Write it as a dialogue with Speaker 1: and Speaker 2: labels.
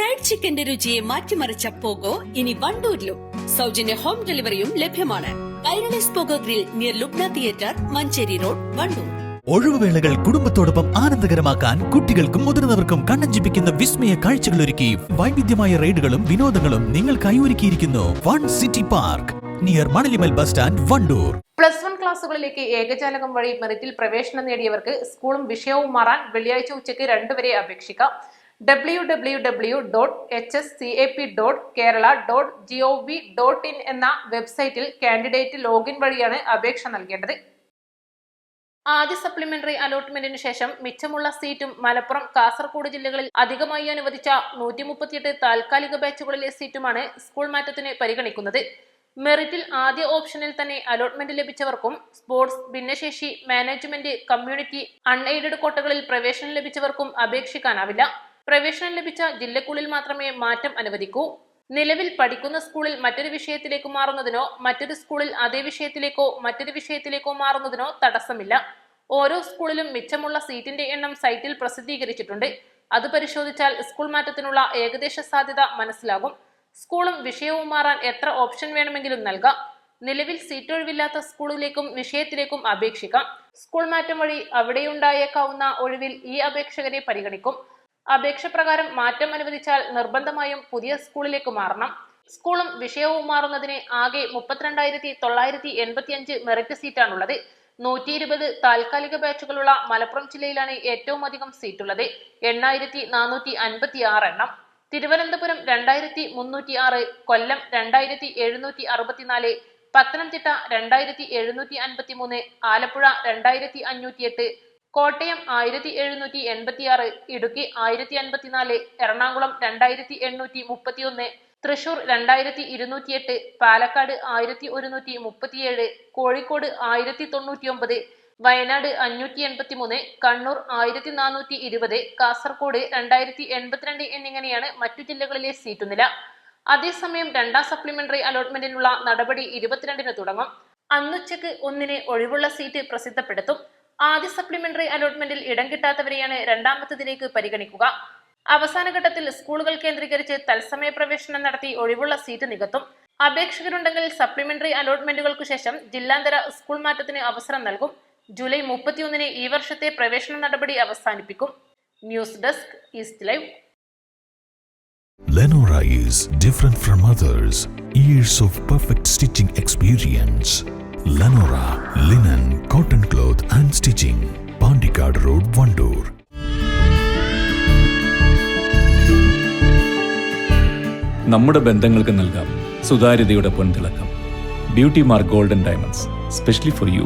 Speaker 1: Fried ചിക്കന്റെ രുചിയെ മാറ്റിമറിച്ച pogo ഇനി വണ്ടൂരിലും. സൗജന്യ ഹോം ഡെലിവറിയും ലഭ്യമാണ്. Kairali's pogo grill near Lubna theatre, Manjeri road, Vandoor.
Speaker 2: ഒഴിവുവേളകൾ കുടുംബത്തോടൊപ്പം ആനന്ദകരമാക്കാൻ കുട്ടികൾക്കും മുതിർന്നവർക്കും കണ്ണഞ്ചിപ്പിക്കുന്ന വിസ്മയ കാഴ്ചകളൊരുക്കി വൈവിധ്യമായ റൈഡുകളും വിനോദങ്ങളും നിങ്ങൾക്കായി ഒരുക്കിയിരിക്കുന്നു fun city park near Manalimal bus stand, Vandoor.
Speaker 3: +1 ക്ലാസുകളിലേക്ക് ഏകജാലകം വഴി മെറിറ്റിൽ പ്രവേശനം നേടിയവർക്ക് സ്കൂളും വിഷയവും മാറാൻ വെള്ളിയാഴ്ച ഉച്ചയ്ക്ക് 2 വരെ അപേക്ഷിക്കാം. www.hscap.kerala.gov.in എന്ന വെബ്സൈറ്റിൽ കാൻഡിഡേറ്റ് ലോഗിൻ വഴിയാണ് അപേക്ഷ നൽകേണ്ടത്. ആദ്യ സപ്ലിമെന്ററി അലോട്ട്മെന്റിനു ശേഷം മിച്ചമുള്ള സീറ്റും മലപ്പുറം, കാസർഗോഡ് ജില്ലകളിൽ അധികമായി അനുവദിച്ച 138 താൽക്കാലിക ബാച്ചുകളിലെ സീറ്റുമാണ് സ്കൂൾ മാറ്റത്തിന് പരിഗണിക്കുന്നത്. മെറിറ്റിൽ ആദ്യ ഓപ്ഷനിൽ തന്നെ അലോട്ട്മെന്റ് ലഭിച്ചവർക്കും സ്പോർട്സ്, ഭിന്നശേഷി, മാനേജ്മെന്റ്, കമ്മ്യൂണിറ്റി, അൺഎയ്ഡഡ് കോട്ടകളിൽ പ്രവേശനം ലഭിച്ചവർക്കും അപേക്ഷിക്കാനാവില്ല. പ്രവേശനം ലഭിച്ച ജില്ലക്കുള്ളിൽ മാത്രമേ മാറ്റം അനുവദിക്കൂ. നിലവിൽ പഠിക്കുന്ന സ്കൂളിൽ മറ്റൊരു വിഷയത്തിലേക്ക് മാറുന്നതിനോ മറ്റൊരു സ്കൂളിൽ അതേ വിഷയത്തിലേക്കോ മറ്റൊരു വിഷയത്തിലേക്കോ മാറുന്നതിനോ തടസ്സമില്ല. ഓരോ സ്കൂളിലും മിച്ചമുള്ള സീറ്റിന്റെ എണ്ണം സൈറ്റിൽ പ്രസിദ്ധീകരിച്ചിട്ടുണ്ട്. അത് പരിശോധിച്ചാൽ സ്കൂൾ മാറ്റത്തിനുള്ള ഏകദേശ സാധ്യത മനസ്സിലാകും. സ്കൂളും വിഷയവും മാറാൻ എത്ര ഓപ്ഷൻ വേണമെങ്കിലും നൽകാം. നിലവിൽ സീറ്റ് ഒഴിവില്ലാത്ത സ്കൂളിലേക്കും വിഷയത്തിലേക്കും അപേക്ഷിക്കാം. സ്കൂൾ മാറ്റം വഴി അവിടെയുണ്ടായേക്കാവുന്ന ഒഴിവിൽ ഈ അപേക്ഷകരെ പരിഗണിക്കും. അപേക്ഷ പ്രകാരം മാറ്റം അനുവദിച്ചാൽ നിർബന്ധമായും പുതിയ സ്കൂളിലേക്ക് മാറണം. സ്കൂളും വിഷയവും മാറുന്നതിന് ആകെ 32,985 മെറിറ്റ് സീറ്റാണുള്ളത്. 120 താൽക്കാലിക ബാച്ചുകളുള്ള മലപ്പുറം ജില്ലയിലാണ് ഏറ്റവും അധികം സീറ്റുള്ളത്, 8,456 എണ്ണം. തിരുവനന്തപുരം 2,306, കൊല്ലം 2,764, പത്തനംതിട്ട 2,753, ആലപ്പുഴ 2,508, കോട്ടയം 1,786, ഇടുക്കി 1,054, എറണാകുളം 2,831, തൃശൂർ 2,208, പാലക്കാട് 1,137, കോഴിക്കോട് 1,099, വയനാട് 583, കണ്ണൂർ 1,420, കാസർഗോഡ് 2,082 എന്നിങ്ങനെയാണ് മറ്റു ജില്ലകളിലെ സീറ്റ് നില. അതേസമയം രണ്ടാം സപ്ലിമെന്ററി അലോട്ട്മെന്റിനുള്ള നടപടി 22-ന് തുടങ്ങും. അന്നുച്ചയ്ക്ക് 1-ന് ഒഴിവുള്ള സീറ്റ് പ്രസിദ്ധപ്പെടുത്തും. ആദ്യ സപ്ലിമെന്ററി അലോട്ട്മെന്റിൽ ഇടം കിട്ടാത്തവരെയാണ് രണ്ടാമത്തേതിലേക്ക് പരിഗണിക്കുക. അവസാന ഘട്ടത്തിൽ സ്കൂളുകൾ കേന്ദ്രീകരിച്ച് തത്സമയ പ്രവേശനം നടത്തി ഒഴിവുള്ള സീറ്റ് നികത്തും. അപേക്ഷകരുണ്ടെങ്കിൽ സപ്ലിമെന്ററി അലോട്ട്മെന്റുകൾക്കു ശേഷം ജില്ലാന്തര സ്കൂൾ മാറ്റത്തിന് അവസരം നൽകും. ജൂലൈ 31-ന് ഈ വർഷത്തെ പ്രവേശന നടപടി അവസാനിപ്പിക്കും. News desk, east live.
Speaker 4: Lenora is different from others. Years of perfect stitching experience. Lenora linen, cotton cloth and stitching. Pandikad Road, Vandoor.
Speaker 5: നമ്മുടെ ബന്ധങ്ങൾക്ക് നൽകാം സുതാര്യതയുടെ പൊൻതിളക്കം. Beauty mark golden diamonds, specially for U.